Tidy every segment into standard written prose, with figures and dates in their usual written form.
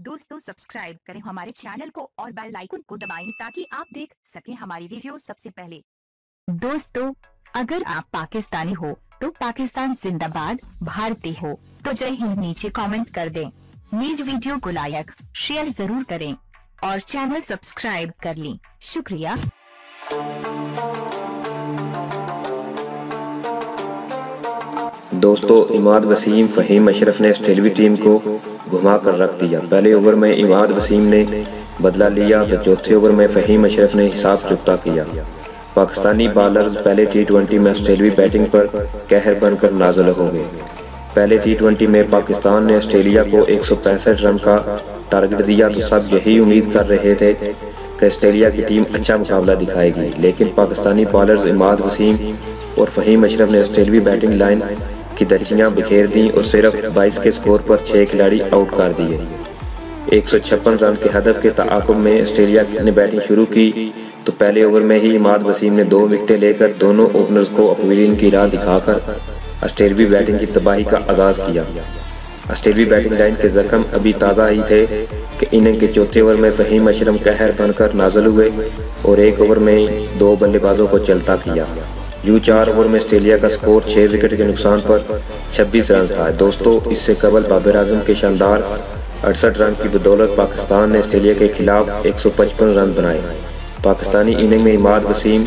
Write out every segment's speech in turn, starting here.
दोस्तों सब्सक्राइब करें हमारे चैनल को और बेल आइकन को दबाएं ताकि आप देख सकें हमारी वीडियो सबसे पहले। दोस्तों अगर आप पाकिस्तानी हो तो पाकिस्तान जिंदाबाद, भारतीय हो तो जय हिंद नीचे कमेंट कर दें। प्लीज वीडियो को लाइक शेयर जरूर करें और चैनल सब्सक्राइब कर लें। शुक्रिया। दोस्तों इमाद वसीम फ़हीम अशरफ ने ऑस्ट्रेलवी टीम को घुमा कर रख दिया। पहले ओवर में इमाद वसीम ने बदला लिया तो चौथे ओवर में फ़हीम अशरफ ने हिसाब चुकता किया। पाकिस्तानी बॉलर्स पहले टी20 में ऑस्ट्रेलवी बैटिंग पर कहर बनकर नाज़िल हो गए। पहले टी20 में पाकिस्तान ने ऑस्ट्रेलिया को 165 रन का टारगेट दिया तो सब यही उम्मीद कर रहे थे कि ऑस्ट्रेलिया की टीम अच्छा मुकाबला दिखाएगी, लेकिन पाकिस्तानी बॉलर्स इमाद वसीम और फ़हीम अशरफ ने ऑस्ट्रेलवी बैटिंग लाइन की दचियां बिखेर दी और सिर्फ 22 के स्कोर पर 6 खिलाड़ी आउट कर दिए। 156 रन के हदफ के ताक़ुब में ऑस्ट्रेलिया ने बैटिंग शुरू की तो पहले ओवर में ही इमाद वसीम ने 2 विकेटें लेकर दोनों ओपनर्स को पवेलियन की राह दिखाकर ऑस्ट्रेलवी बैटिंग की तबाही का आगाज किया। ऑस्ट्रेलवी बैटिंग लाइन के जख्म अभी ताज़ा ही थे कि इनिंग के चौथे ओवर में फ़हीम अशरफ कहर बनकर नाज़िल हुए और एक ओवर में 2 बल्लेबाजों को चलता किया। यूं 4 ओवर में ऑस्ट्रेलिया का स्कोर 6 विकेट के नुकसान पर 26 रन था। दोस्तों इससे कबल बाबर आजम के शानदार 68 रन की बदौलत पाकिस्तान ने ऑस्ट्रेलिया के खिलाफ 155 रन बनाए। पाकिस्तानी इनिंग में इमाद वसीम,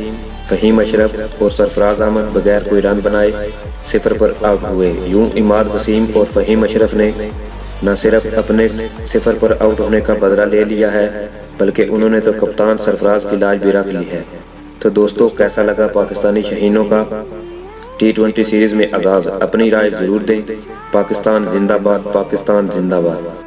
फ़हीम अशरफ और सरफराज अहमद बगैर कोई रन बनाए 0 पर आउट हुए। यूं इमाद वसीम और फ़हीम अशरफ ने न सिर्फ अपने 0 पर आउट होने का बदला ले लिया है बल्कि उन्होंने तो कप्तान सरफराज की लाज भी रख ली है। तो दोस्तों कैसा लगा पाकिस्तानी शहीनों का टी20 सीरीज में आगाज? अपनी राय जरूर दें। पाकिस्तान जिंदाबाद, पाकिस्तान जिंदाबाद।